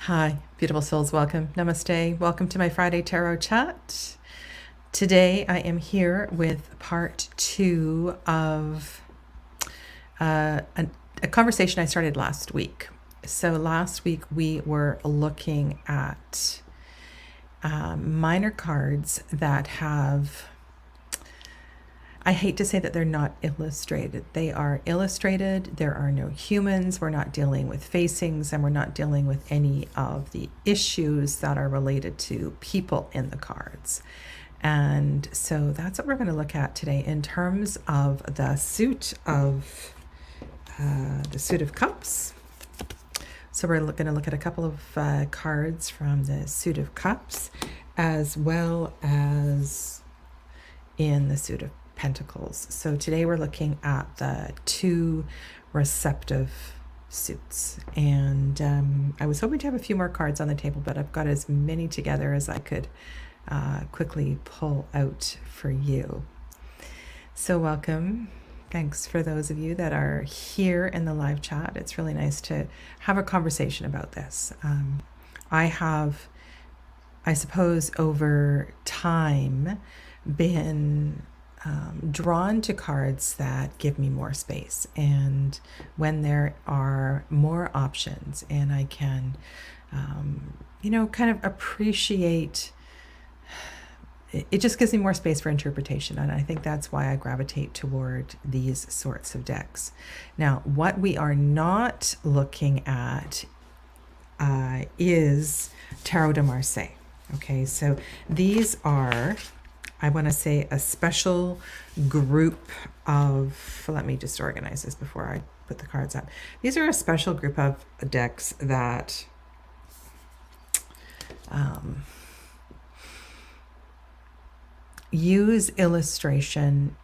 Hi, beautiful souls. Welcome. Namaste. Welcome to my Friday Tarot Chat. Today I am here with part two of a conversation I started last week. So last week we were looking at minor cards that have, I hate to say that they're not illustrated. They are illustrated. There are no humans. We're not dealing with facings, and we're not dealing with any of the issues that are related to people in the cards. And so that's what we're going to look at today in terms of the suit of cups. So we're going to look at a couple of cards from the suit of cups, as well as in the suit of Pentacles. So today we're looking at the two receptive suits, and I was hoping to have a few more cards on the table, but I've got as many together as I could quickly pull out for you. So welcome. Thanks for those of you that are here in the live chat. It's really nice to have a conversation about this. I have, I suppose, over time been drawn to cards that give me more space, and when there are more options and I can kind of appreciate it, just gives me more space for interpretation, and I think that's why I gravitate toward these sorts of decks. Now, what we are not looking at is Tarot de Marseille. Okay, so these are, I want to say, a special group of, let me just organize this before I put the cards up. These are a special group of decks that use illustration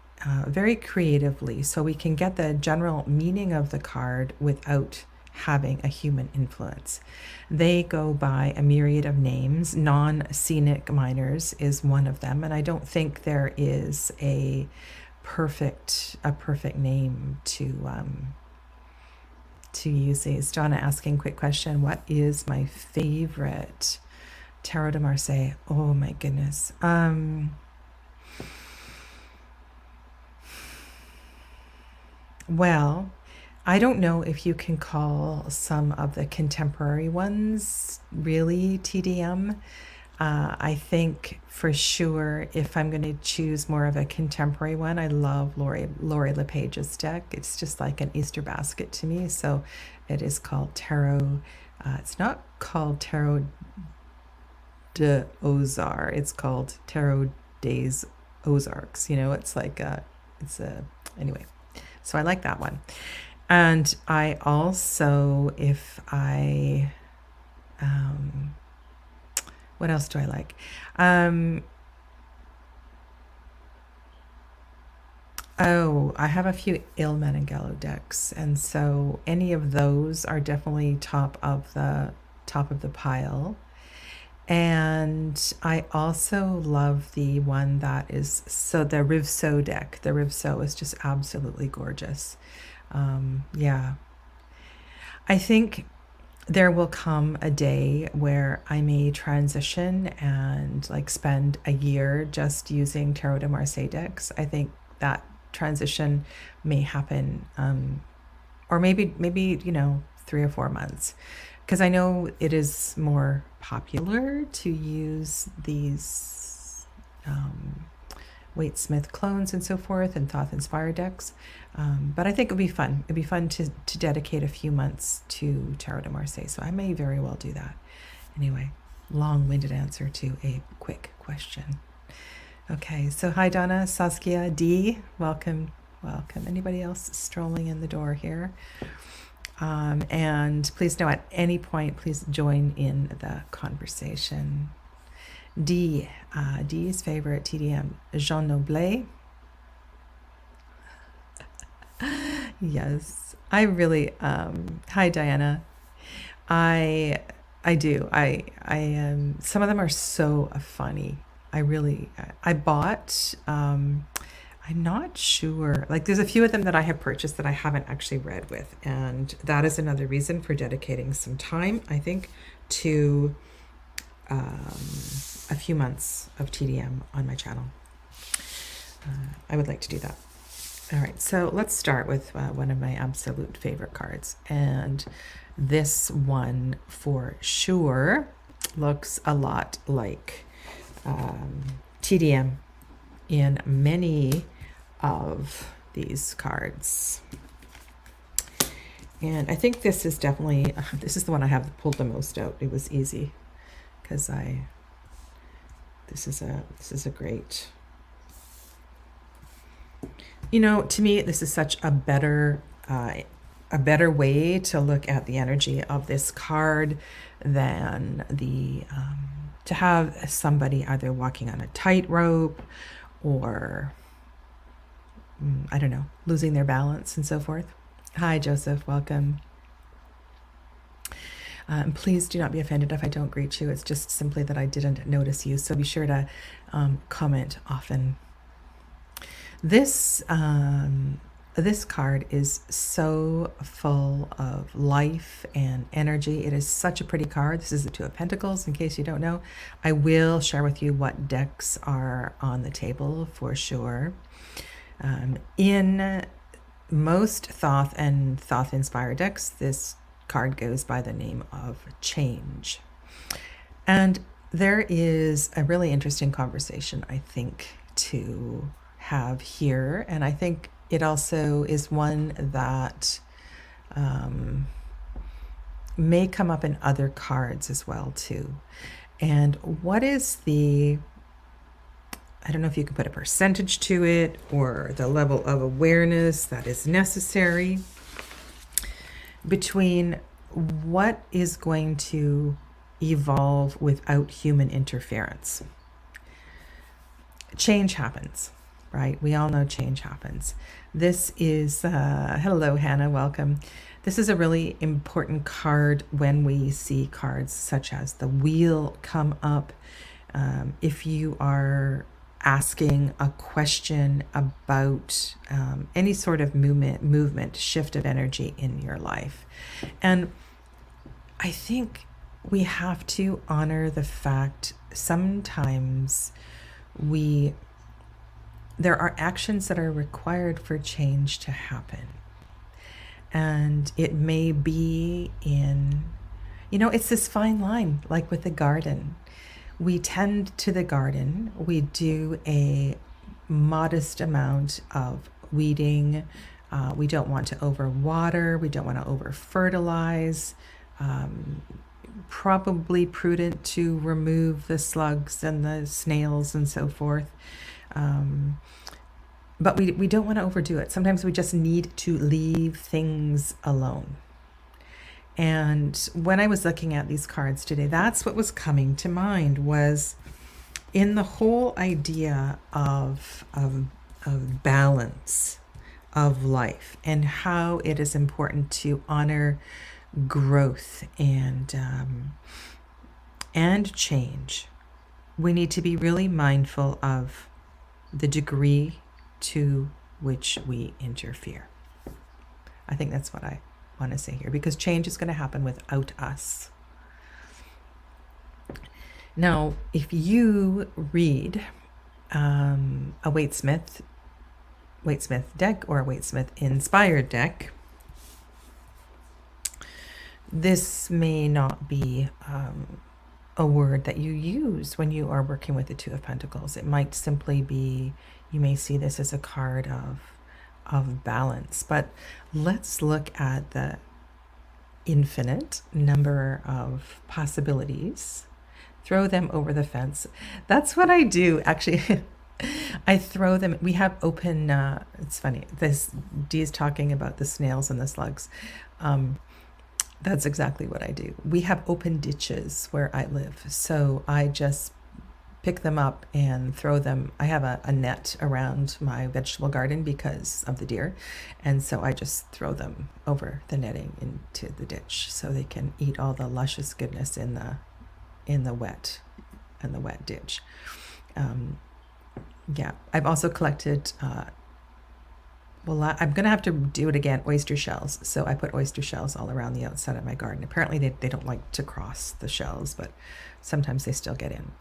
very creatively, so we can get the general meaning of the card without having a human influence. They go by a myriad of names. Non-Scenic minors is one of them, and I don't think there is a perfect name to use these. Donna asking, quick question, what is my favorite Tarot de Marseille? Oh my goodness. Well, I don't know if you can call some of the contemporary ones really TDM. I think for sure, if I'm going to choose more of a contemporary one, I love Laurie LePage's deck. It's just like an Easter basket to me. So it is called Tarot. It's not called Tarot de Ozar. It's called Tarot des Ozarks. It's like anyway. So I like that one. And I also, what else do I like? I have a few Il Menengello decks, and so any of those are definitely top of the pile. And I also love the one that is, so the Rivso deck. The Rivso is just absolutely gorgeous. Yeah. I think there will come a day where I may transition and like spend a year just using Tarot de Marseille decks. I think that transition may happen, or maybe 3 or 4 months, because I know it is more popular to use these Waite Smith clones and so forth, and Thoth Inspired decks. But I think it'd be fun. It'd be fun to dedicate a few months to Tarot de Marseille. So I may very well do that. Anyway, long-winded answer to a quick question. Okay, so hi Donna, Saskia, D, welcome. Anybody else strolling in the door here? And please know, at any point, please join in the conversation. D's favorite TDM, Jean Noblet. Yes, I really, hi Diana. I do. Some of them are so funny. I bought, I I'm not sure. Like, there's a few of them that I have purchased that I haven't actually read with, and that is another reason for dedicating some time, I think, to a few months of TDM on my channel. I would like to do that. All right, so let's start with one of my absolute favorite cards, and this one for sure looks a lot like TDM in many of these cards. And I think this is definitely, this is the one I have pulled the most out. It was easy because this is a great, you know, to me, this is such a better way to look at the energy of this card than the, to have somebody either walking on a tightrope or, I don't know, losing their balance and so forth. Hi, Joseph. Welcome. Please do not be offended if I don't greet you. It's just simply that I didn't notice you. So be sure to comment often. This card is so full of life and energy. It is such a pretty card. This is the Two of Pentacles, in case you don't know. I will share with you what decks are on the table for sure. In most Thoth and Thoth-inspired decks, this card goes by the name of Change. And there is a really interesting conversation, I think, to have here. And I think it also is one that may come up in other cards as well, too. And what is the, I don't know if you can put a percentage to it or the level of awareness that is necessary between what is going to evolve without human interference. Change happens, right? We all know change happens. This is, hello, Hannah, welcome. This is a really important card when we see cards such as the Wheel come up. If you are asking a question about any sort of movement, shift of energy in your life. And I think we have to honor the fact sometimes there are actions that are required for change to happen. And it may be in, you know, it's this fine line, like with the garden. We tend to the garden, we do a modest amount of weeding. We don't want to overwater, we don't want to over-fertilize. Probably prudent to remove the slugs and the snails and so forth. But we don't want to overdo it. Sometimes we just need to leave things alone. And when I was looking at these cards today, that's what was coming to mind, was in the whole idea of balance of life and how it is important to honor growth and change. We need to be really mindful of the degree to which we interfere. I think that's what I want to say here, because change is going to happen without us. Now, if you read a Waite-Smith deck or a Waite-Smith inspired deck, this may not be a word that you use when you are working with the Two of Pentacles. It might simply be, you may see this as a card of balance. But let's look at the infinite number of possibilities. Throw them over the fence. That's what I do, actually. I throw them. We have open, it's funny, this Dee is talking about the snails and the slugs. That's exactly what I do. We have open ditches where I live, so I just pick them up and throw them. I have a net around my vegetable garden because of the deer, and so I just throw them over the netting into the ditch so they can eat all the luscious goodness in the wet ditch. Yeah, I've also collected Well, I'm going to have to do it again, oyster shells. So I put oyster shells all around the outside of my garden. Apparently they don't like to cross the shells, but sometimes they still get in.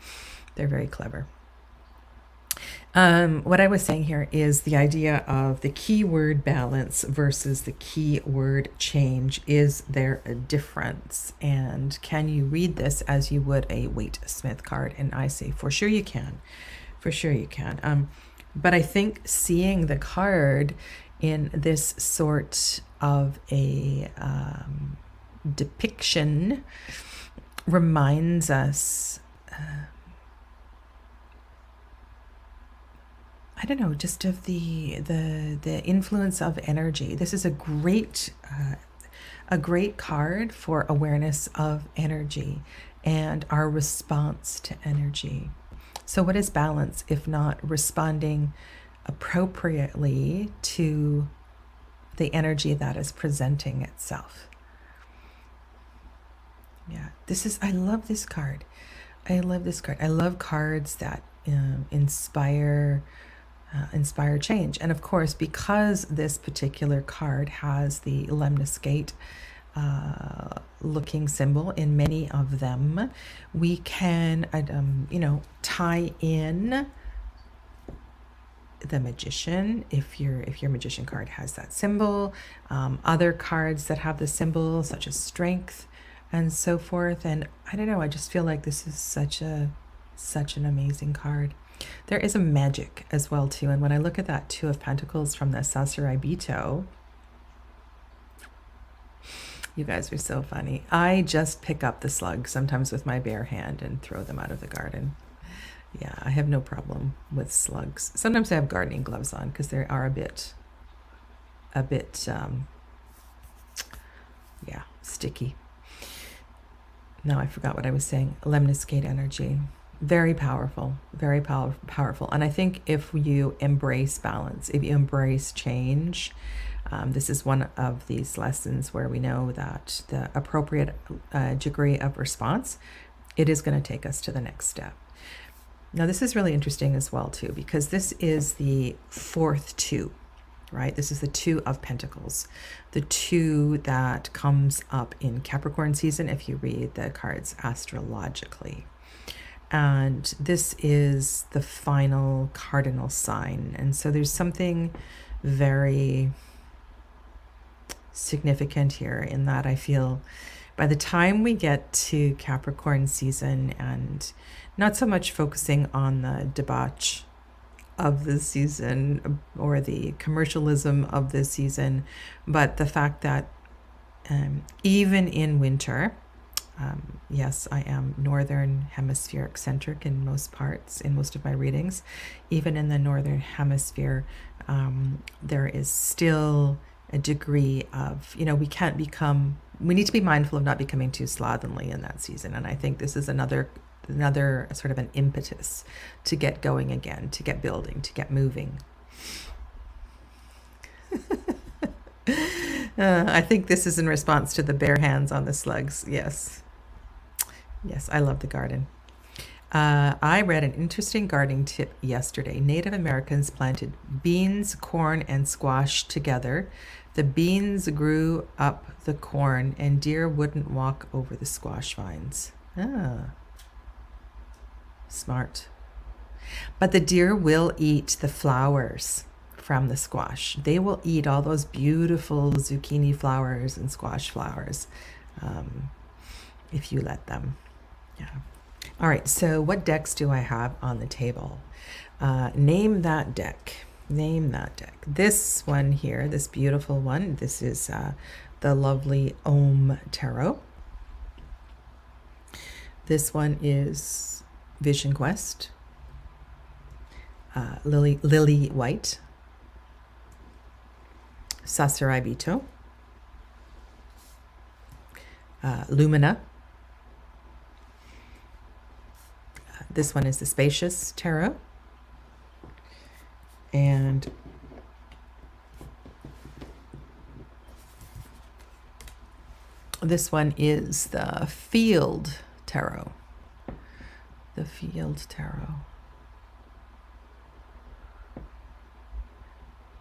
They're very clever. What I was saying here is the idea of the keyword balance versus the keyword change. Is there a difference? And can you read this as you would a Waite-Smith card? And I say, for sure you can. For sure you can. But I think seeing the card in this sort of a depiction reminds us, I don't know, just of the influence of energy. This is a great card for awareness of energy and our response to energy. So what is balance if not responding appropriately to the energy that is presenting itself? Yeah, I love this card. I love this card. I love cards that inspire change. And of course, because this particular card has the lemniscate looking symbol in many of them, we can tie in the magician if your magician card has that symbol, other cards that have the symbol such as strength and so forth. And I don't know, I just feel like this is such an amazing card. There is a magic as well too, and when I look at that Two of Pentacles from the Saceribito, you guys are so funny. I just pick up the slugs sometimes with my bare hand and throw them out of the garden. Yeah, I have no problem with slugs. Sometimes I have gardening gloves on because they are a bit sticky. Now I forgot what I was saying. Lemniscate energy. Very powerful, very powerful. And I think if you embrace balance, if you embrace change, this is one of these lessons where we know that the appropriate degree of response, it is going to take us to the next step. Now, this is really interesting as well, too, because this is the fourth two, right? This is the Two of Pentacles, the two that comes up in Capricorn season if you read the cards astrologically. And this is the final cardinal sign. And so there's something very significant here in that I feel by the time we get to Capricorn season, and not so much focusing on the debauch of the season or the commercialism of the season, but the fact that even in winter, yes, I am Northern Hemisphere centric in most parts, in most of my readings. Even in the Northern Hemisphere, there is still a degree of, we need to be mindful of not becoming too slovenly in that season. And I think this is another sort of an impetus to get going again, to get building, to get moving. I think this is in response to the bare hands on the slugs. Yes, I love the garden. I read an interesting gardening tip yesterday. Native Americans planted beans, corn, and squash together. The beans grew up the corn, and deer wouldn't walk over the squash vines. Smart. But the deer will eat the flowers from the squash. They will eat all those beautiful zucchini flowers and squash flowers if you let them. Yeah. All right, so what decks do I have on the table? Name that deck. Name that deck. This one here, this beautiful one, this is the lovely Om Tarot. This one is Vision Quest. Lily White. Saceribito. Lumina. This one is the Spacious Tarot. And this one is the Field Tarot. The Field Tarot.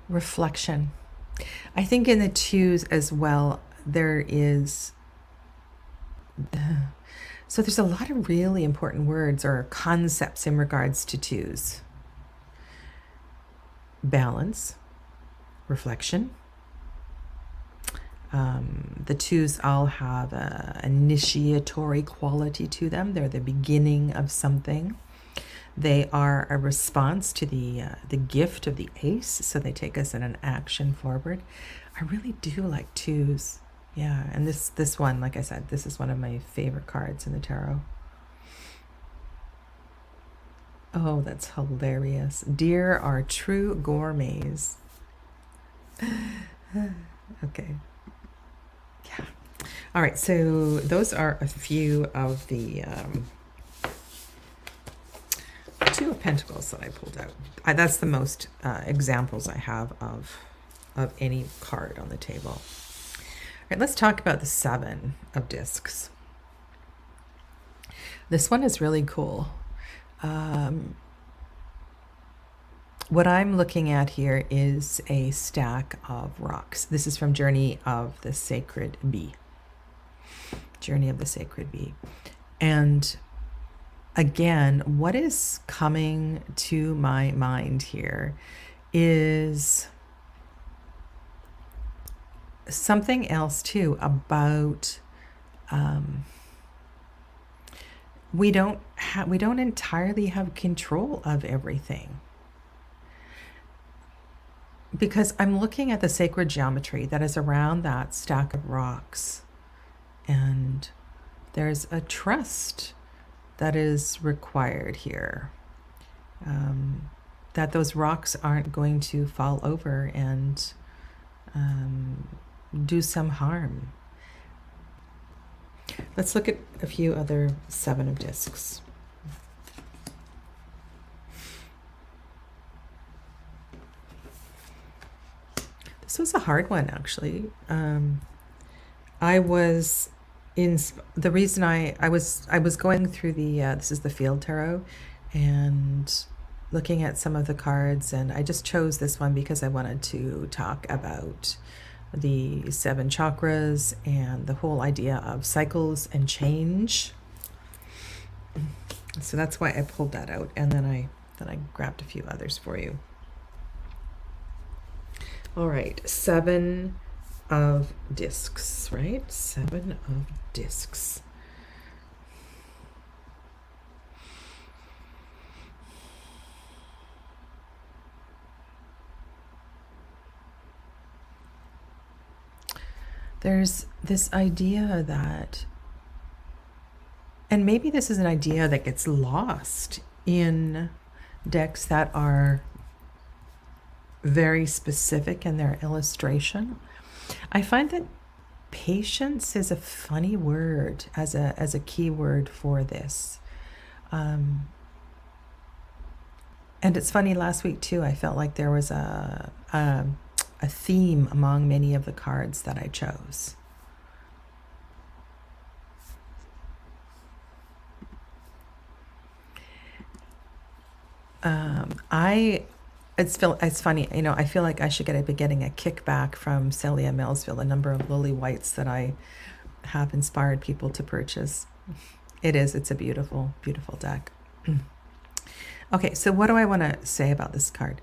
reflection. I think in the twos as well, there is, so there's a lot of really important words or concepts in regards to twos. Balance, reflection. The twos all have an initiatory quality to them. They're the beginning of something. They are a response to the gift of the ace, so they take us in an action forward. I really do like twos. Yeah, and this one, like I said, this is one of my favorite cards in the tarot. Oh, that's hilarious. Dear are true gourmets. Okay. Yeah. All right, so those are a few of the Two of Pentacles that I pulled out. That's the most examples I have of any card on the table. All right, let's talk about the Seven of Discs. This one is really cool. What I'm looking at here is a stack of rocks. This is from Journey of the Sacred Bee. Journey of the Sacred Bee. And again, what is coming to my mind here is something else too about we don't entirely have control of everything. Because I'm looking at the sacred geometry that is around that stack of rocks, and there's a trust that is required here, that those rocks aren't going to fall over and do some harm. Let's look at a few other Seven of Discs. This was a hard one, actually. I was in the reason I was going through the this is the Field Tarot and looking at some of the cards, and I just chose this one because I wanted to talk about the 7 chakras and the whole idea of cycles and change. So that's why I pulled that out, and then I grabbed a few others for you. All right, 7 of Discs, right? 7 of Discs. There's this idea that, and maybe this is an idea that gets lost in decks that are very specific in their illustration. I find that patience is a funny word as a key word for this. And it's funny, last week too, I felt like there was a theme among many of the cards that I chose. It's funny, you know, I feel like I should be getting a kickback from Celia Millsville, a number of lily whites that I have inspired people to purchase. It's a beautiful, beautiful deck. Okay, so what do I want to say about this card?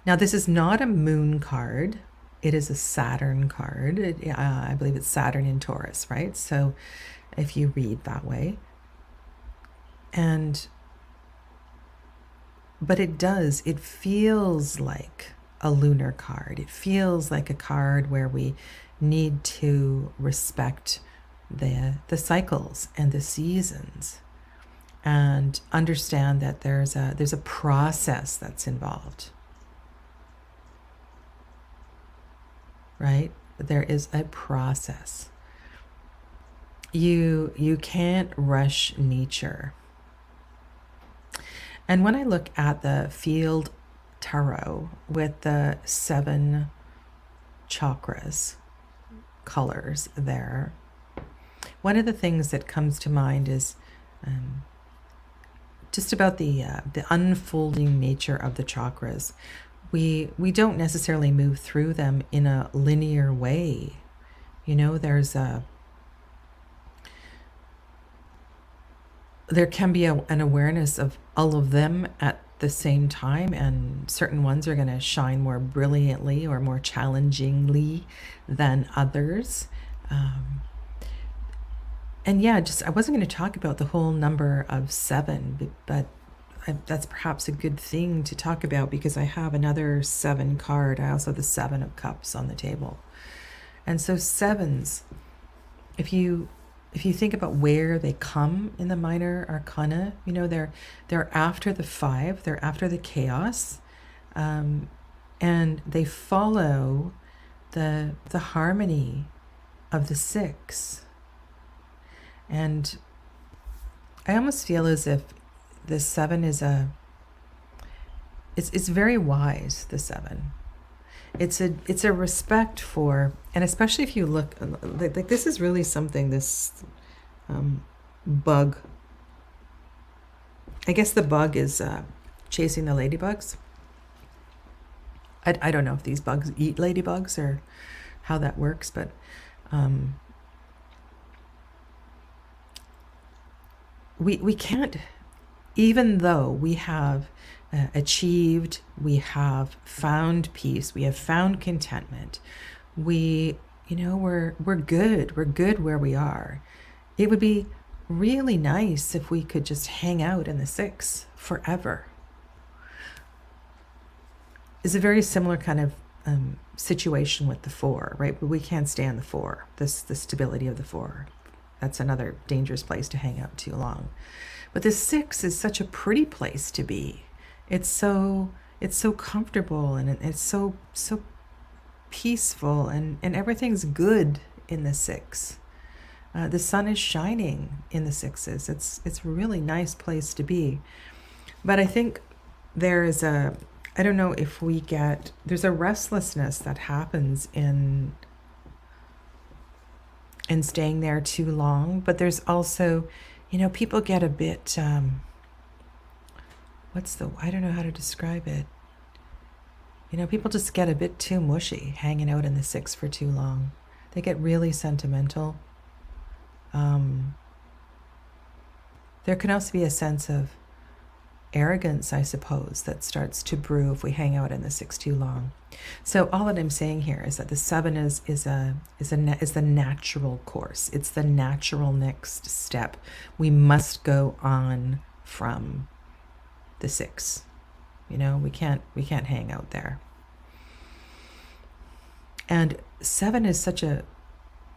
Now, this is not a moon card. It is a Saturn card. I believe it's Saturn in Taurus, right? So if you read that way. But it feels like a lunar card. It feels like a card where we need to respect the cycles and the seasons and understand that there's a process that's involved. Right? There is a process. You can't rush nature. And when I look at the Field Tarot with the 7 chakras, colors there, one of the things that comes to mind is just about the unfolding nature of the chakras. we don't necessarily move through them in a linear way. You know, there can be an awareness of all of them at the same time, and certain ones are going to shine more brilliantly or more challengingly than others. And yeah, just I wasn't going to talk about the whole number of 7, but that's perhaps a good thing to talk about because I have another 7 card. I also have the 7 of Cups on the table. And so 7s, if you think about where they come in the minor arcana, you know, they're after the 5, they're after the chaos, and they follow the harmony of the 6. And I almost feel as if the 7 is it's very wise, the 7. It's a respect for, and especially if you look, like this is really something, this bug. I guess the bug is chasing the ladybugs. I don't know if these bugs eat ladybugs or how that works, but we can't, even though we have achieved, we have found peace, we have found contentment, we're good where we are. It would be really nice if we could just hang out in the 6 forever. It's a very similar kind of situation with the 4, right? But we can't stand the 4, the stability of the 4. That's another dangerous place to hang out too long. But the 6 is such a pretty place to be. It's so comfortable, and it's so peaceful, and everything's good in the 6. The sun is shining in the 6s. It's a really nice place to be. But I think there's I don't know if there's a restlessness that happens in staying there too long, but there's also, people get a bit, I don't know how to describe it. People just get a bit too mushy hanging out in the 6 for too long. They get really sentimental. There can also be a sense of arrogance, I suppose, that starts to brew if we hang out in the 6 too long. So all that I'm saying here is that the 7 is the natural course. It's the natural next step. We must go on from the 6. We can't hang out there. And 7 is such a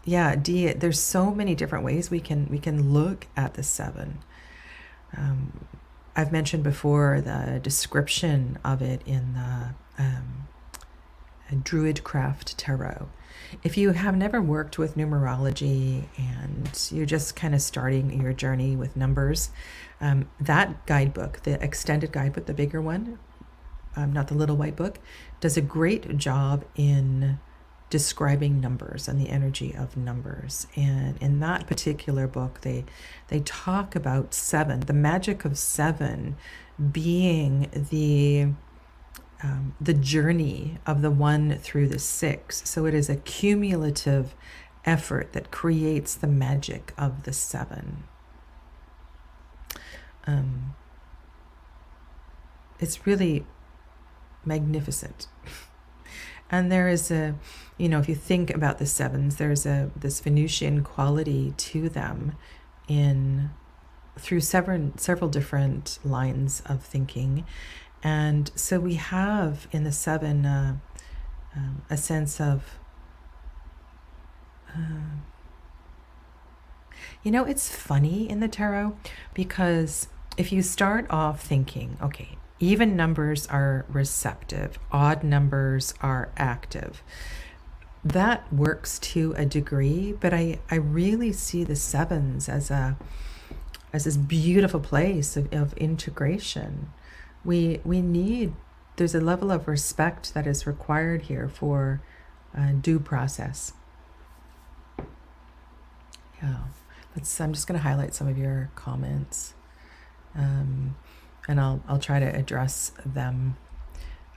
there's so many different ways we can look at the 7. I've mentioned before the description of it in the Druidcraft Tarot. If you have never worked with numerology and you're just kind of starting your journey with numbers, that guidebook, the extended guidebook, the bigger one, not the little white book, does a great job in describing numbers and the energy of numbers. And in that particular book, they talk about 7, the magic of 7 being the journey of the 1 through the 6. So it is a cumulative effort that creates the magic of the 7. It's really magnificent. And there is if you think about the 7s, there's this Venusian quality to them through several different lines of thinking. And so we have in the 7 a sense of, it's funny in the tarot, because if you start off thinking, okay, even numbers are receptive, odd numbers are active, that works to a degree, but I really see the 7s as this beautiful place of integration. There's a level of respect that is required here for due process. Yeah, I'm just going to highlight some of your comments, and I'll try to address them.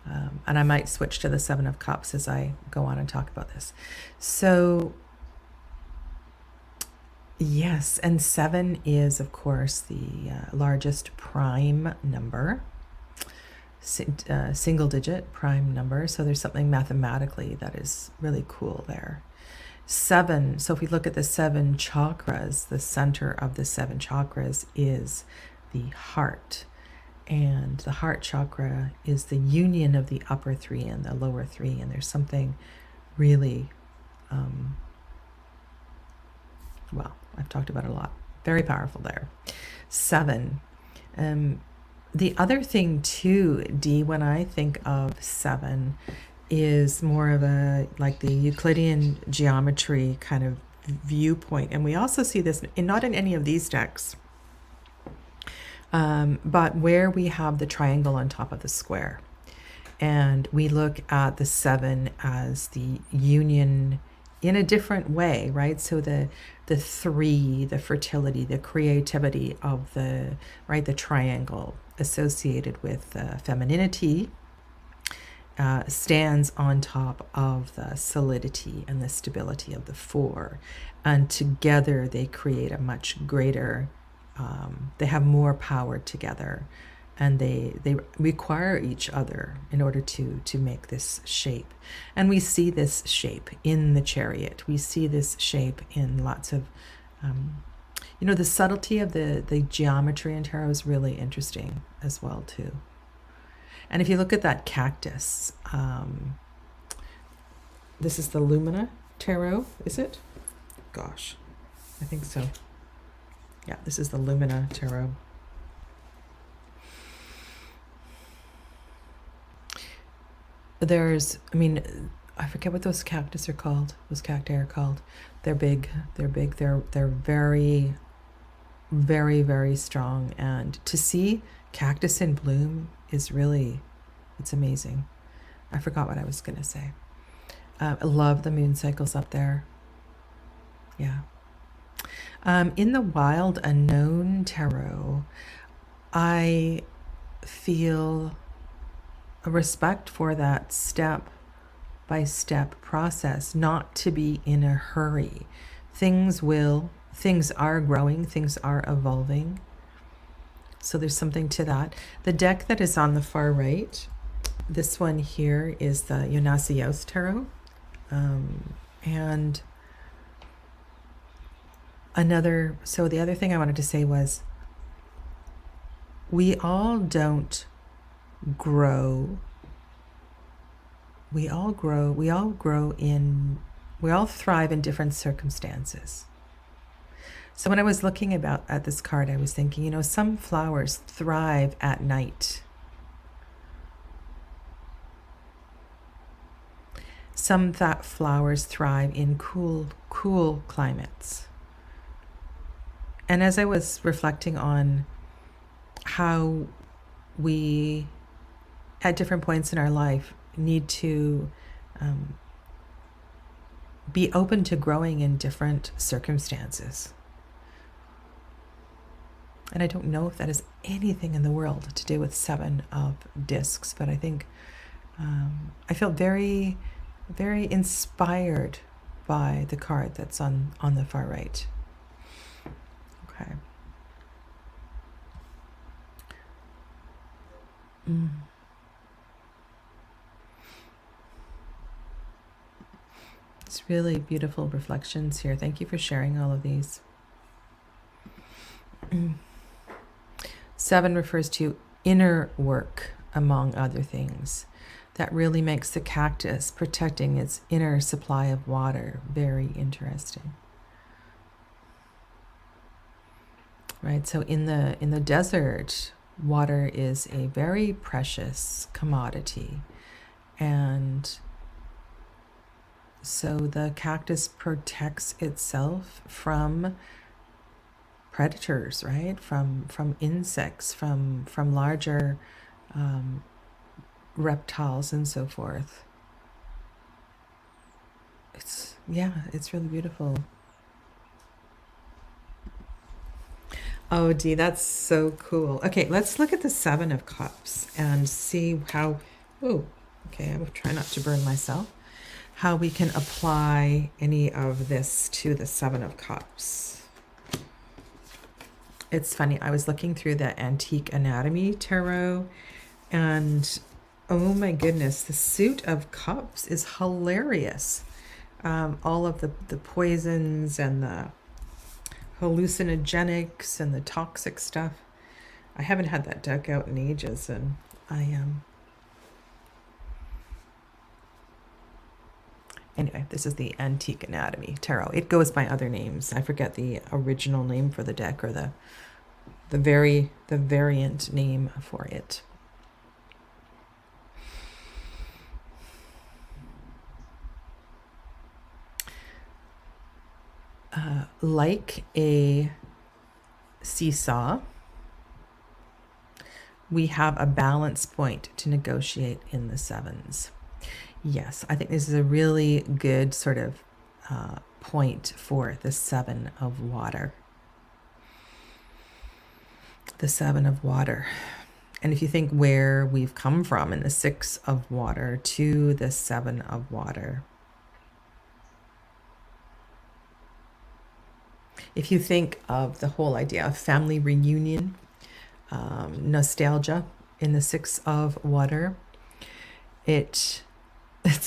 And I might switch to the Seven of Cups as I go on and talk about this. So, yes, and 7 is, of course, the largest prime number, single digit prime number. So there's something mathematically that is really cool there. 7, so if we look at the 7 chakras, the center of the 7 chakras is the heart. And the heart chakra is the union of the upper 3 and the lower 3. And there's something really, well, I've talked about it a lot. Very powerful there. 7. The other thing too, Dee, when I think of 7, is more of a, like the Euclidean geometry kind of viewpoint. And we also see this not in any of these decks, but where we have the triangle on top of the square. And we look at the 7 as the union in a different way, right? So the 3, the fertility, the creativity of the, right, the triangle associated with femininity, stands on top of the solidity and the stability of the 4. And together they create a much greater, they have more power together, and they require each other in order to make this shape. And we see this shape in the Chariot. We see this shape in lots of, the subtlety of the geometry in tarot is really interesting as well too. And if you look at that cactus, this is the Lumina Tarot, is it? Gosh, I think so. Yeah, this is the Lumina Tarot. There's, I forget what those cactus are called. Those cacti are called. They're big. They're big. They're very, very, very strong. And to see cactus in bloom is really, it's amazing. I forgot what I was going to say. I love the moon cycles up there. Yeah. In the Wild Unknown Tarot, I feel a respect for that step-by-step process, not to be in a hurry. Things are growing, things are evolving. So there's something to that. The deck that is on the far right, this one here is the Yonasios Tarot. And so the other thing I wanted to say was, we all don't grow. We all thrive in different circumstances. So when I was looking at this card, I was thinking, some flowers thrive at night. Some flowers thrive in cool climates. And as I was reflecting on how we, at different points in our life, need to be open to growing in different circumstances. And I don't know if that has anything in the world to do with 7 of discs, but I think I felt very, very inspired by the card that's on the far right. Okay. It's really beautiful reflections here. Thank you for sharing all of these. 7 refers to inner work, among other things. That really makes the cactus protecting its inner supply of water very interesting. Right, so in the desert, water is a very precious commodity. And so the cactus protects itself from predators, right? From insects, from larger reptiles and so forth. It's really beautiful. Oh, Dee, that's so cool. Okay, let's look at the 7 of Cups and see how Oh, okay, I will try not to burn myself. How we can apply any of this to the Seven of Cups. It's funny, I was looking through the Antique Anatomy Tarot, and oh my goodness, the Suit of Cups is hilarious. All of the poisons and the hallucinogenics and the toxic stuff. I haven't had that deck out in ages, and I am. Anyway, this is the Antique Anatomy Tarot. It goes by other names. I forget the original name for the deck, or the variant name for it. Like a seesaw, we have a balance point to negotiate in the sevens. Yes, I think this is a really good sort of point for the Seven of Water. The Seven of Water. And if you think where we've come from in the Six of Water to the Seven of Water, if you think of the whole idea of family reunion, nostalgia in the Six of Water, it's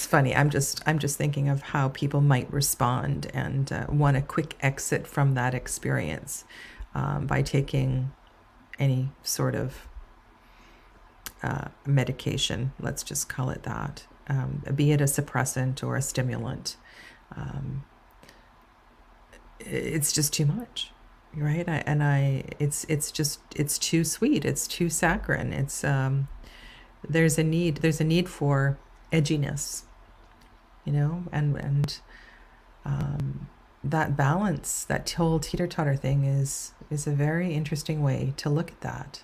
funny. I'm just thinking of how people might respond and want a quick exit from that experience by taking any sort of medication. Let's just call it that, be it a suppressant or a stimulant. It's just too much, right? It's too sweet. It's too saccharine. It's there's a need for edginess, and that balance, that whole teeter-totter thing is a very interesting way to look at that.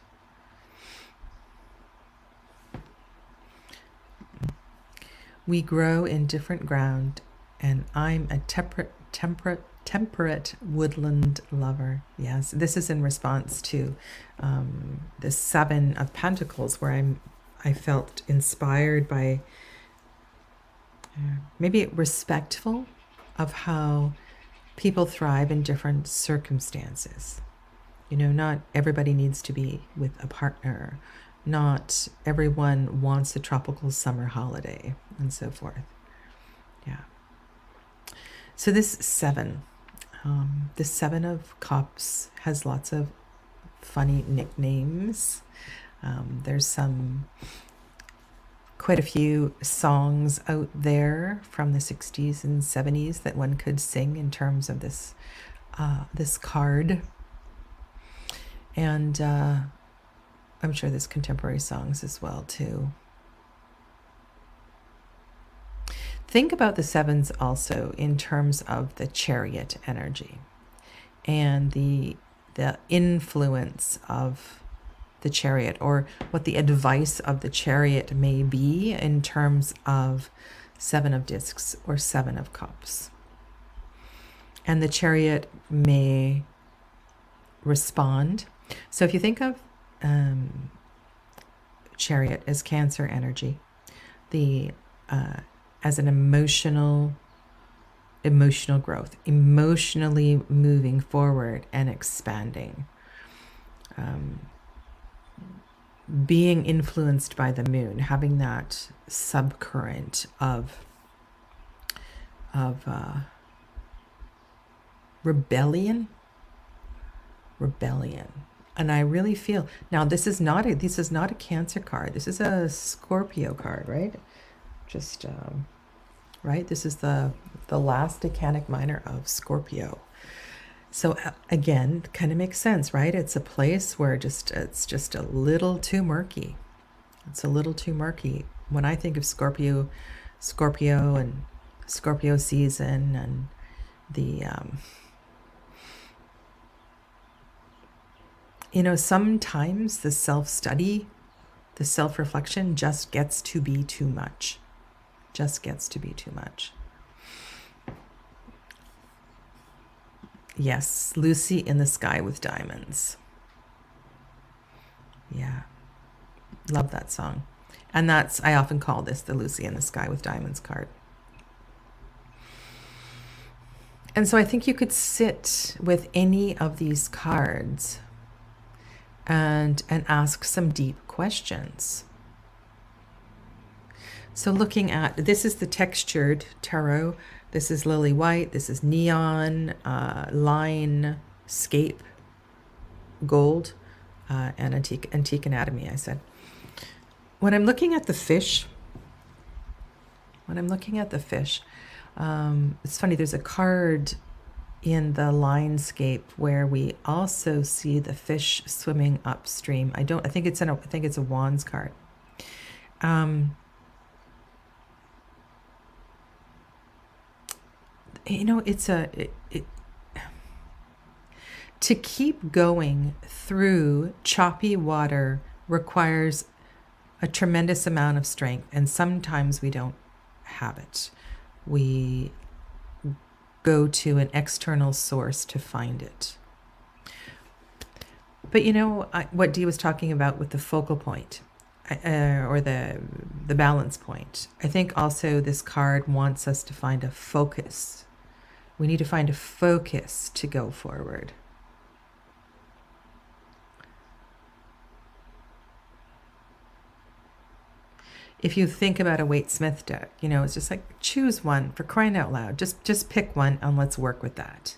We grow in different ground, and I'm a temperate woodland lover. Yes, this is in response to the Seven of Pentacles, where I felt inspired by maybe respectful of how people thrive in different circumstances. Not everybody needs to be with a partner. Not everyone wants a tropical summer holiday, and so forth. Yeah. So this Seven of Cups has lots of funny nicknames. There's quite a few songs out there from the 60s and 70s that one could sing in terms of this card. And I'm sure there's contemporary songs as well too. Think about the sevens also in terms of the Chariot energy and the influence of the Chariot, or what the advice of the Chariot may be in terms of Seven of Discs or Seven of Cups. And the Chariot may respond. So if you think of Chariot as Cancer energy, as an emotional growth, emotionally moving forward and expanding, being influenced by the moon, having that subcurrent of rebellion. And I really feel now this is not a Cancer card. This is a Scorpio card, right? Just right. This is the last decanic minor of Scorpio. So again, kind of makes sense, right? It's a place where it's just a little too murky. It's a little too murky. When I think of Scorpio and Scorpio season and the sometimes the self-study, the self-reflection just gets to be too much. Yes, Lucy in the Sky with Diamonds. Yeah, love that song. And I often call this the Lucy in the Sky with Diamonds card. And so I think you could sit with any of these cards and ask some deep questions. So looking at, this is the textured tarot. This is lily white. This is neon, line, scape, gold, and antique anatomy, I said. When I'm looking at the fish, it's funny, there's a card in the linescape where we also see the fish swimming upstream. I think it's a wands card. To keep going through choppy water requires a tremendous amount of strength, and sometimes we don't have it. We go to an external source to find it. But what Dee was talking about with the focal point, or the balance point, I think also this card wants us to find a focus. We need to find a focus to go forward. If you think about a Waite Smith deck, it's just like, choose one, for crying out loud. Just pick one and let's work with that.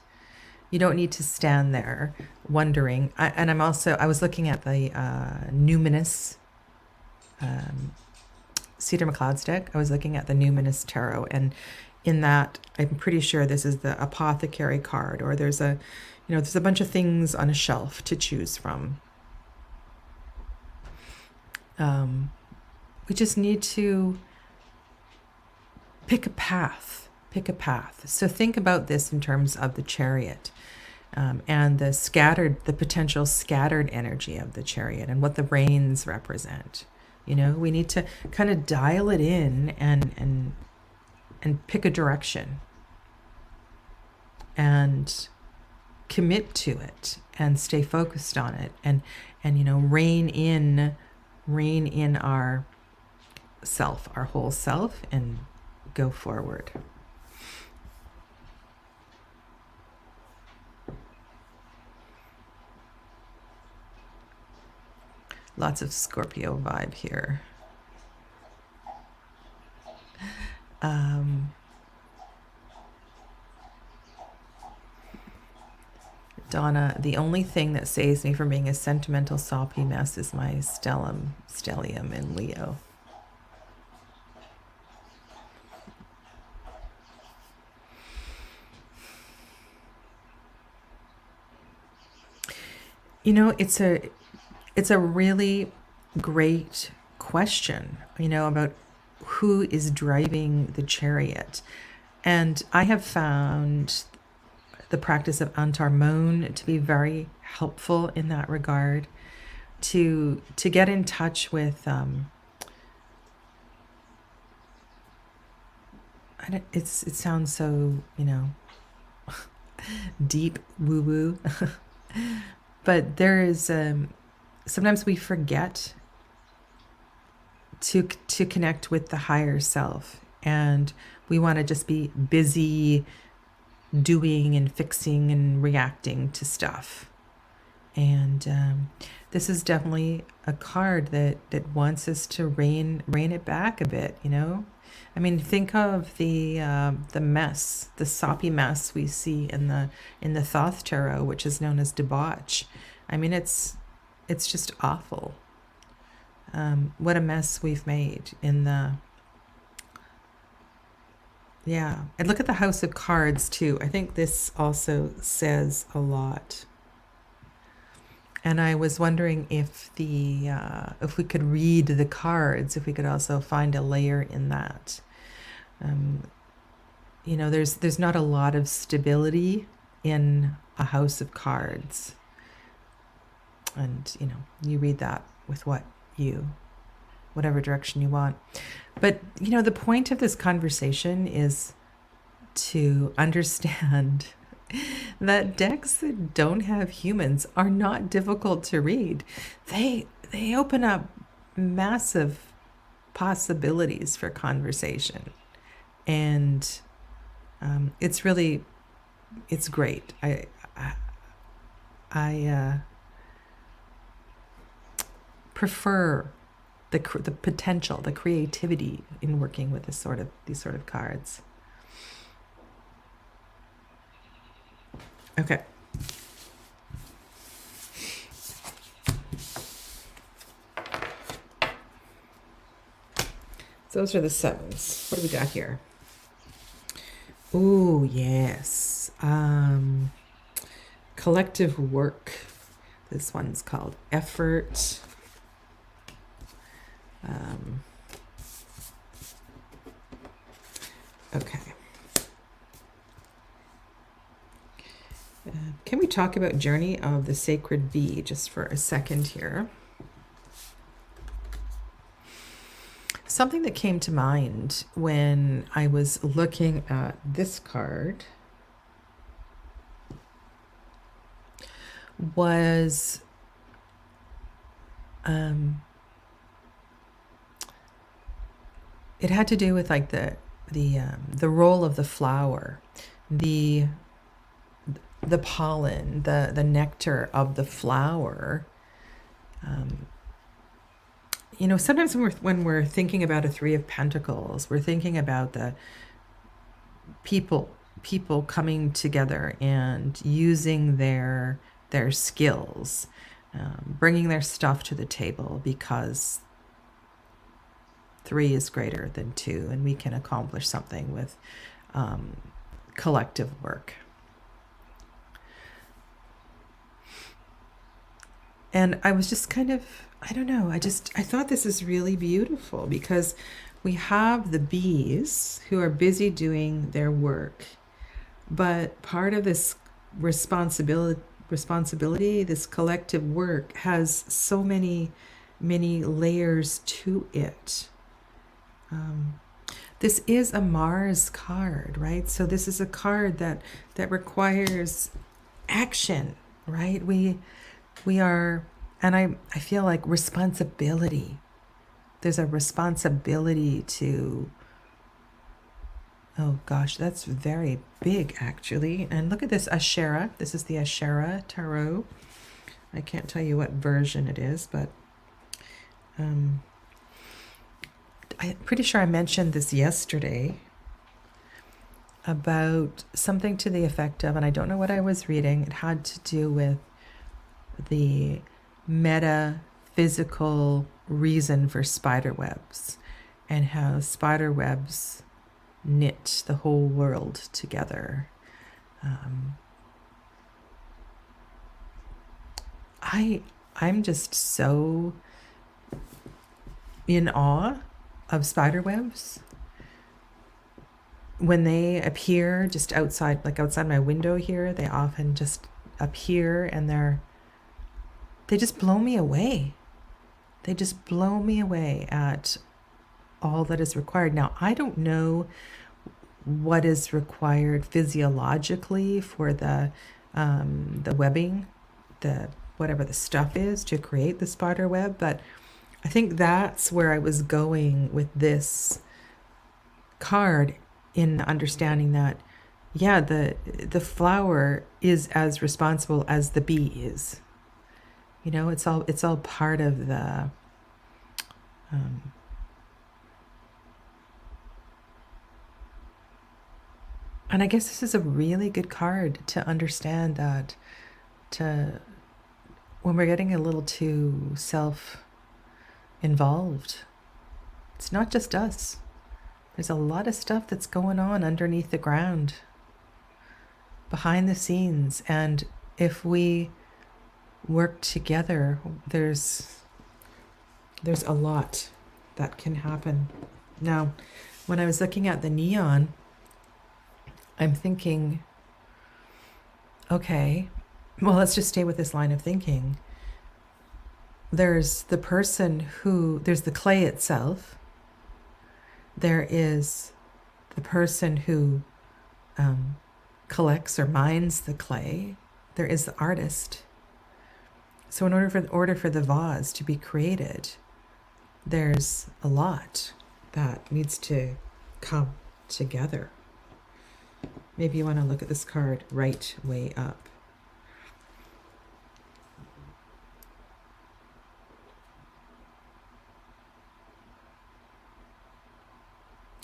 You don't need to stand there wondering. I was looking at the Numinous Cedar McLeod's deck. I was looking at the Numinous Tarot, and in that, I'm pretty sure this is the Apothecary card, or there's a bunch of things on a shelf to choose from. We just need to pick a path. So think about this in terms of the Chariot, and the potential scattered energy of the Chariot, and what the reins represent. We need to kind of dial it in and pick a direction and commit to it and stay focused on it, and rein in our self, our whole self, and go forward. Lots of Scorpio vibe here. Donna, the only thing that saves me from being a sentimental soppy mess is my stellium in Leo. It's a really great question, about who is driving the Chariot. And I have found the practice of Antarmon to be very helpful in that regard, to get in touch with it sounds so deep woo-woo. But there is sometimes we forget to connect with the higher self, and we want to just be busy doing and fixing and reacting to stuff. And this is definitely a card that wants us to rein it back a bit. I mean, think of the mess, the soppy mess we see in the Thoth Tarot, which is known as debauch. I mean, it's just awful. What a mess we've made in the... Yeah, and look at the House of Cards too. I think this also says a lot. And I was wondering if if we could read the cards, if we could also find a layer in that. There's not a lot of stability in a House of Cards. And, you read that with whatever direction you want. But, the point of this conversation is to understand that decks that don't have humans are not difficult to read. They open up massive possibilities for conversation. And it's great. I prefer the potential, the creativity in working with these sort of cards. Okay. So those are the sevens. What do we got here? Ooh, yes. Collective work. This one's called effort. Okay. Can we talk about Journey of the Sacred Bee just for a second here? Something that came to mind when I was looking at this card was it had to do with like the role of the flower, the pollen, the nectar of the flower. You know, sometimes when we're thinking about a Three of Pentacles, we're thinking about the people coming together and using their skills, bringing their stuff to the table, because 3 is greater than 2, and we can accomplish something with collective work. And I was just kind of, I don't know, I thought this is really beautiful, because we have the bees who are busy doing their work, but part of this responsibility, this collective work, has so many layers to it. This is a Mars card, right? So this is a card that requires action, right? We are, and I feel like responsibility. There's a responsibility to, oh gosh, that's very big actually. And look at this Ashera. This is the Ashera Tarot. I can't tell you what version it is, but I'm pretty sure I mentioned this yesterday about something to the effect of, and I don't know what I was reading, it had to do with the metaphysical reason for spider webs, and how spider webs knit the whole world together. I'm just so in awe of spider webs. When they appear just outside, like outside my window here, they often just appear, and they just blow me away. They just blow me away at all that is required. Now, I don't know what is required physiologically for the webbing, whatever the stuff is to create the spider web, but I think that's where I was going with this card, in understanding that, yeah, the flower is as responsible as the bee is. You know, it's all part of the and I guess this is a really good card to understand that, when we're getting a little too self-involved, it's not just us. There's a lot of stuff that's going on underneath the ground, behind the scenes, and if we work together, there's a lot that can happen. Now, when I was looking at the neon, I'm thinking, okay, well, let's just stay with this line of thinking. There's the person there's the clay itself. There is the person who collects or mines the clay. There is the artist. So in order for the vase to be created, there's a lot that needs to come together. Maybe you want to look at this card right way up.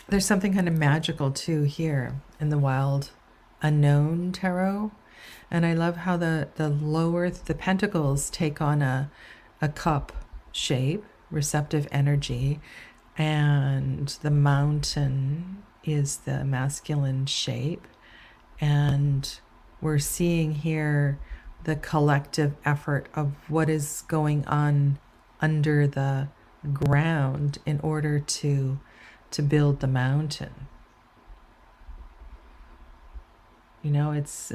There's something kind of magical too here in the Wild Unknown Tarot. And I love how the lower, the pentacles take on a cup shape, receptive energy, and the mountain is the masculine shape. And we're seeing here the collective effort of what is going on under the ground in order to build the mountain. You know, it's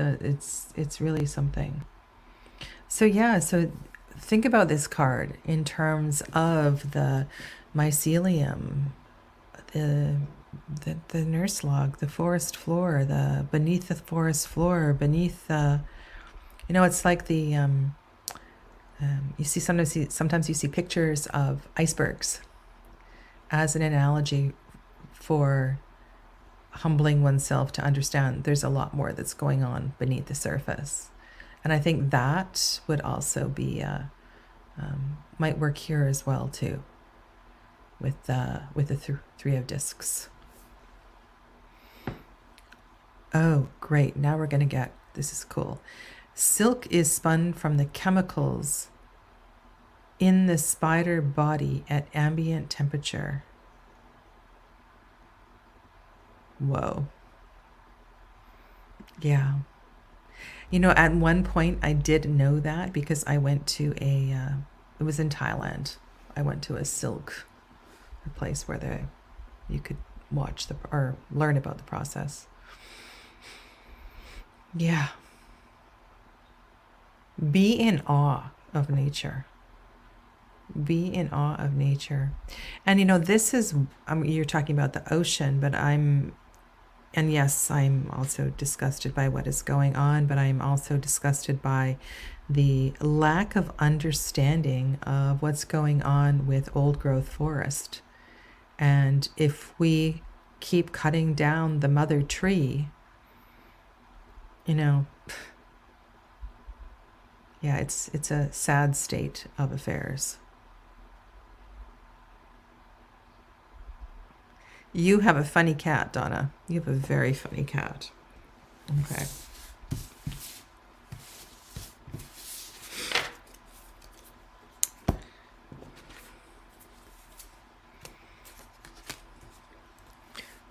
really something. So yeah, so think about this card in terms of the mycelium, the nurse log, the forest floor, the beneath the forest floor, beneath the, you know, it's like the you see sometimes you see pictures of icebergs as an analogy for humbling oneself to understand there's a lot more that's going on beneath the surface. And I think that would also be might work here as well too, with the Three of Discs. Oh, great. Now we're going to get, this is cool. Silk is spun from the chemicals in the spider body at ambient temperature. Whoa. Yeah. You know, at one point I did know that because I went to it was in Thailand. I went to a silk, a place where you could watch or learn about the process. Yeah. Be in awe of nature. Be in awe of nature. And you know, this is, you're talking about the ocean, but and yes, I'm also disgusted by what is going on, but I'm also disgusted by the lack of understanding of what's going on with old growth forest. And if we keep cutting down the mother tree, you know, yeah, it's a sad state of affairs. You have a funny cat, Donna. You have a very funny cat. Okay.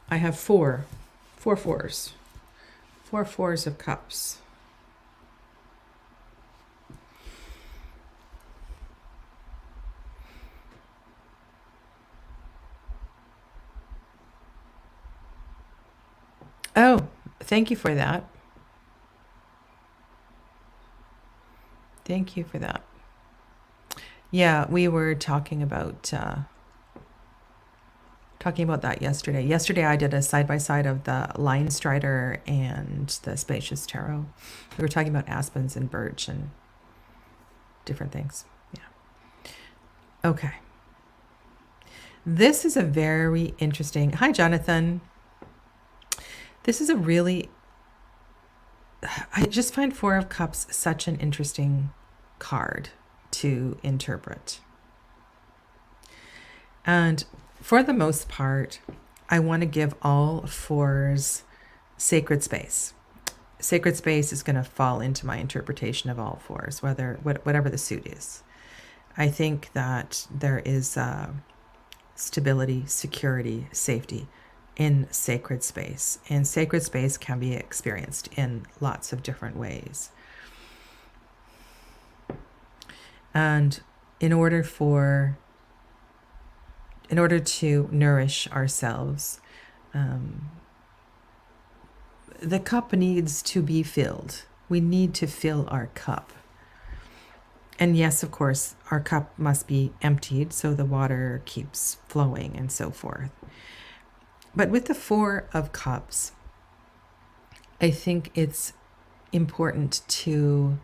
I have four fours. 4 fours of cups. Oh, thank you for that. Thank you for that. Yeah, we were talking about that yesterday. Yesterday I did a side-by-side of the Lion Strider and the Spacious Tarot. We were talking about aspens and birch and different things. Yeah. Okay. This is a very interesting... Hi, Jonathan. This is a really... I just find Four of Cups such an interesting card to interpret. And for the most part, I want to give all fours sacred space. Sacred space is going to fall into my interpretation of all fours, whatever the suit is. I think that there is stability, security, safety in sacred space. And sacred space can be experienced in lots of different ways. And in order to nourish ourselves, the cup needs to be filled. We need to fill our cup. And yes, of course, our cup must be emptied so the water keeps flowing and so forth. But with the Four of Cups, I think it's important to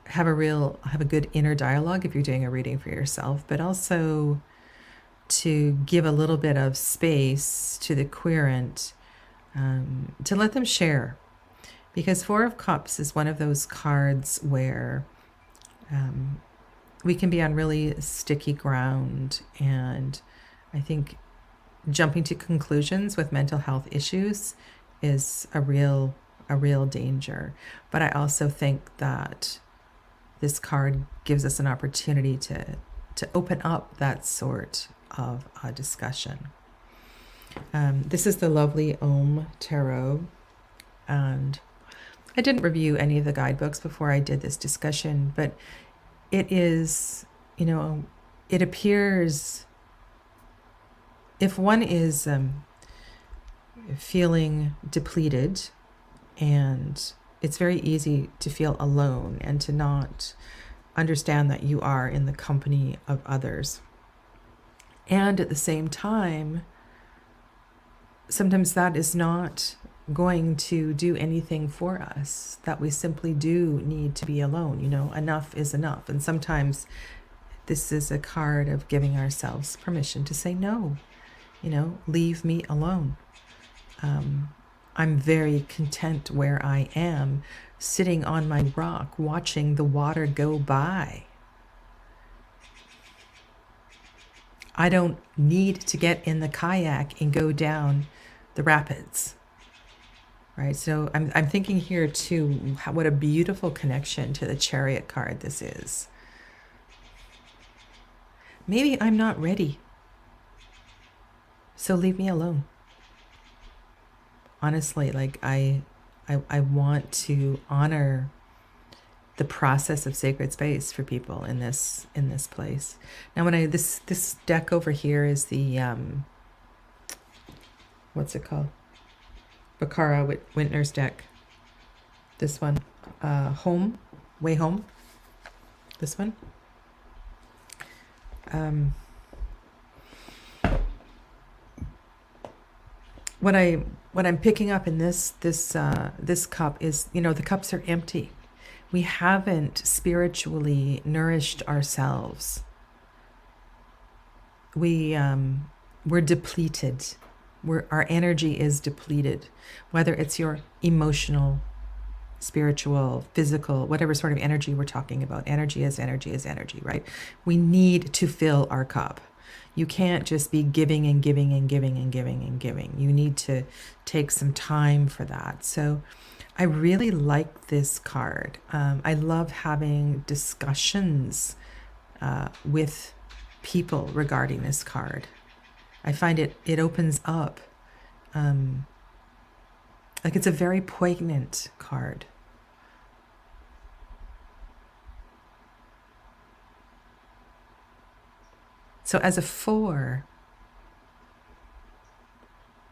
have a good inner dialogue if you're doing a reading for yourself, but also to give a little bit of space to the querent, to let them share. Because Four of Cups is one of those cards where we can be on really sticky ground, and I think jumping to conclusions with mental health issues is a real danger. But I also think that this card gives us an opportunity to open up that sort of a discussion. This is the lovely Om Tarot, and I didn't review any of the guidebooks before I did this discussion, but it is, it appears if one is feeling depleted, and it's very easy to feel alone and to not understand that you are in the company of others. And at the same time, sometimes that is not going to do anything for us, that we simply do need to be alone. Enough is enough. And sometimes this is a card of giving ourselves permission to say no, leave me alone. I'm very content where I am, sitting on my rock, watching the water go by. I don't need to get in the kayak and go down the rapids. Right, so I'm thinking here too, what a beautiful connection to the Chariot card this is. Maybe I'm not ready, so leave me alone. Honestly, like I want to honor the process of sacred space for people in this place. Now, when this deck over here is the what's it called? Baccara Wintner's deck. This one, Home, Way Home. This one. What I'm picking up in this cup is, the cups are empty. We haven't spiritually nourished ourselves. We're depleted. Our energy is depleted, whether it's your emotional, spiritual, physical, whatever sort of energy we're talking about. Energy is energy, right? We need to fill our cup. You can't just be giving and giving and giving and giving and giving. You need to take some time for that. So I really like this card. I love having discussions with people regarding this card. I find it opens up, like it's a very poignant card. So as a 4,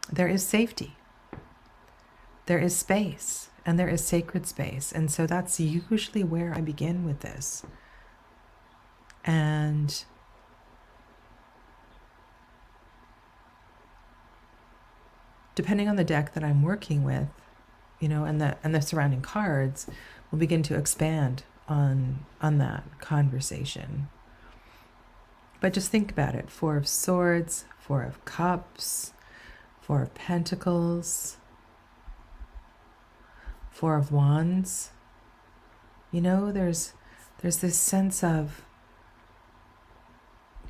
there is safety, there is space, and there is sacred space. And so that's usually where I begin with this. And depending on the deck that I'm working with, and the surrounding cards, we'll begin to expand on that conversation. But just think about it. 4 of Swords, 4 of Cups, 4 of Pentacles, 4 of Wands. There's this sense of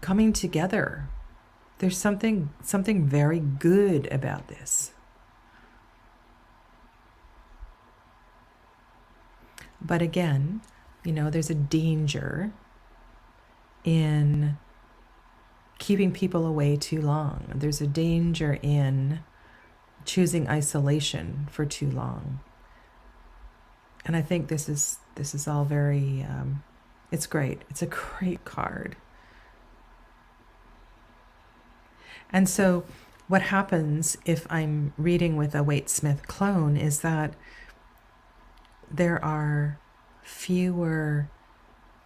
coming together. There's something very good about this. But again, there's a danger in keeping people away too long. There's a danger in choosing isolation for too long. And I think this is all very, it's great. It's a great card. And so what happens if I'm reading with a Waite Smith clone is that there are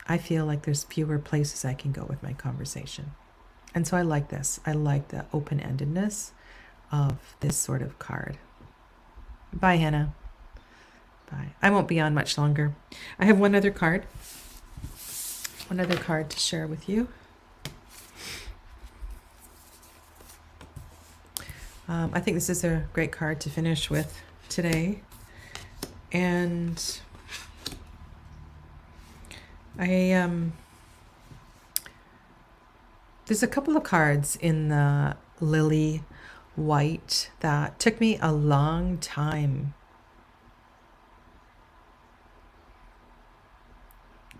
I feel like there's fewer places I can go with my conversation. And so I like this. I like the open-endedness of this sort of card. Bye, Hannah. Bye. I won't be on much longer. I have one other card to share with you. I think this is a great card to finish with today. And there's a couple of cards in the lily white that took me a long time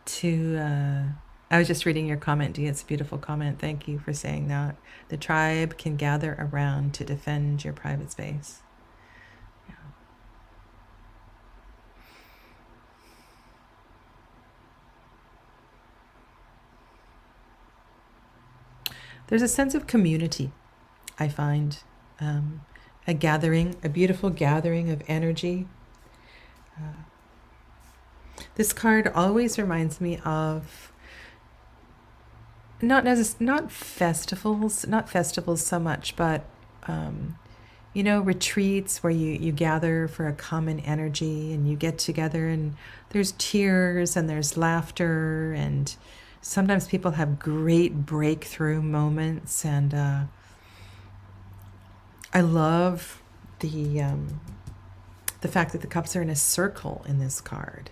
to I was just reading your comment, Dee. It's a beautiful comment. Thank you for saying that. The tribe can gather around to defend your private space. Yeah. There's a sense of community, I find. A gathering, a beautiful gathering of energy. This card always reminds me of not festivals, not festivals so much, but retreats where you gather for a common energy and you get together and there's tears and there's laughter and sometimes people have great breakthrough moments. And I love the fact that the cups are in a circle in this card.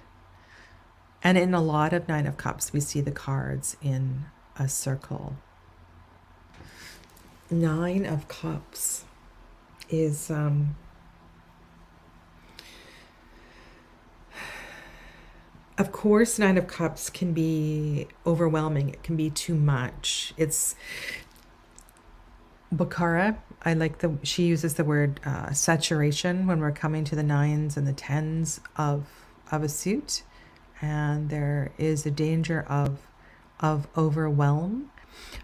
And in a lot of Nine of Cups, we see the cards in a circle. Nine of Cups is of course, Nine of Cups can be overwhelming. It can be too much. It's Bakara. She uses the word saturation when we're coming to the nines and the tens of a suit. And there is a danger of overwhelm.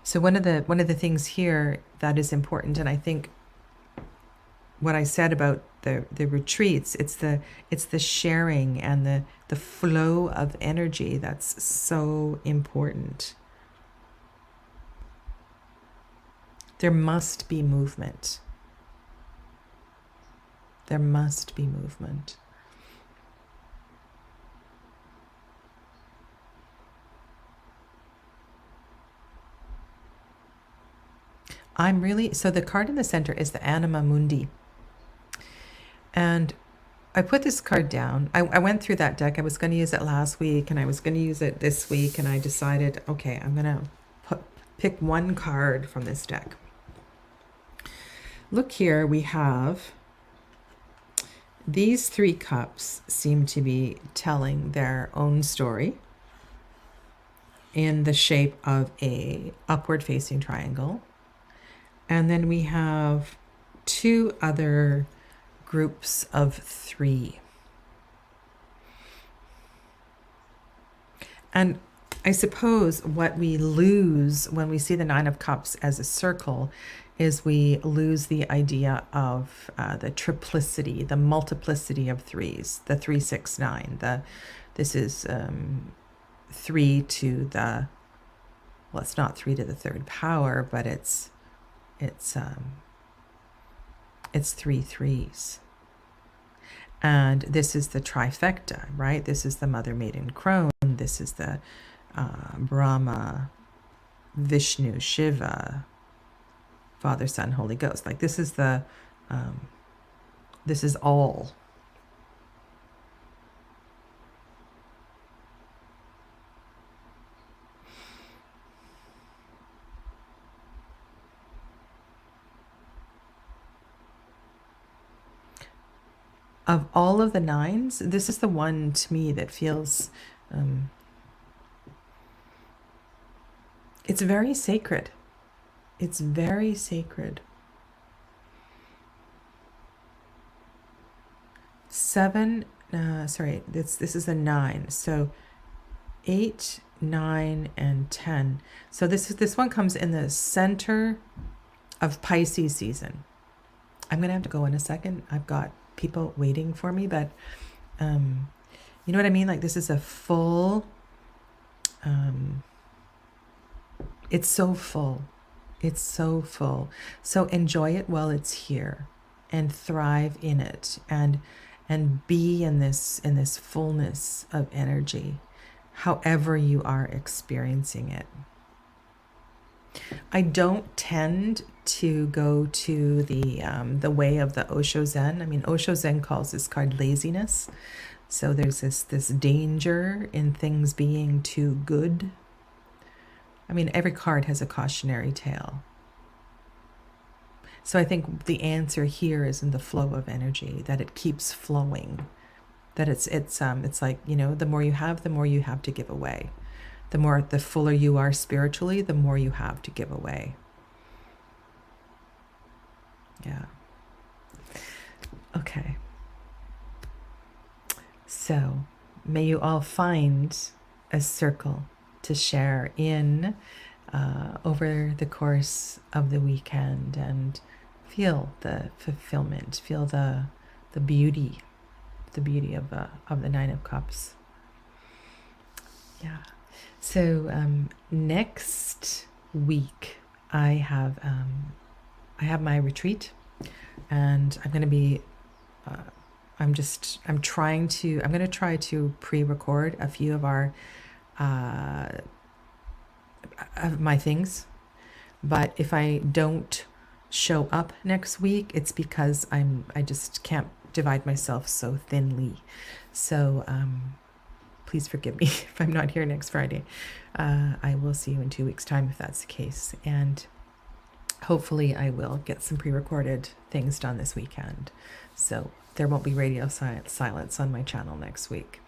So one of the things here that is important, and I think what I said about the retreats, it's the sharing and the flow of energy that's so important. There must be movement. There must be movement. So the card in the center is the Anima Mundi. And I put this card down. I went through that deck. I was going to use it last week and I was going to use it this week. And I decided, okay, I'm going to pick one card from this deck. Look here, we have these three cups seem to be telling their own story in the shape of a upward facing triangle. And then we have two other groups of three. And I suppose what we lose when we see the Nine of Cups as a circle is we lose the idea of the triplicity, the multiplicity of threes, the 3, 6, 9. This is 3 to the, well, it's not 3 to the third power, but it's 3 threes. And this is the trifecta, right? This is the Mother, Maiden, Crone. This is the Brahma, Vishnu, Shiva, Father, Son, Holy Ghost. Like this is this is all. Of all of the nines, this is the one to me that feels, it's very sacred. It's very sacred. 7, sorry, this is a 9. So 8, 9, and 10. So this one comes in the center of Pisces season. I'm gonna have to go in a second. I've got people waiting for me, but you know what I mean? Like this is a full, it's so full. It's so full. So enjoy it while it's here and thrive in it and be in this fullness of energy, however you are experiencing it. I don't tend to go to the way of the Osho Zen. I mean, Osho Zen calls this card laziness. So there's this danger in things being too good. I mean, every card has a cautionary tale. So I think the answer here is in the flow of energy, that it keeps flowing. That it's like, you know, the more you have to give away. The fuller you are spiritually, the more you have to give away. Yeah. Okay. So may you all find a circle to share in over the course of the weekend, and feel the fulfillment, feel the beauty, of the Nine of Cups. Yeah. So next week I have my retreat, and I'm going to be I'm going to try to pre-record a few of my things, but if I don't show up next week, it's because I just can't divide myself so thinly. So please forgive me if I'm not here next Friday. I will see you in 2 weeks' time if that's the case, and hopefully I will get some pre-recorded things done this weekend, so there won't be radio silence on my channel next week.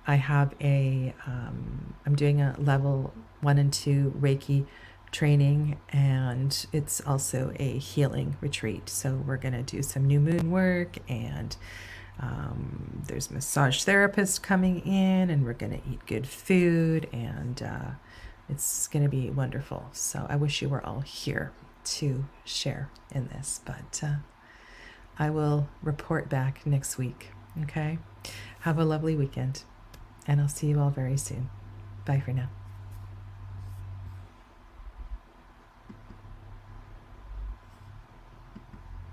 I have I'm doing a level 1 and 2 Reiki training, and it's also a healing retreat. So we're going to do some new moon work, and there's a massage therapist coming in, and we're going to eat good food, and it's going to be wonderful. So I wish you were all here to share in this, but I will report back next week. Okay? Have a lovely weekend, and I'll see you all very soon. Bye for now.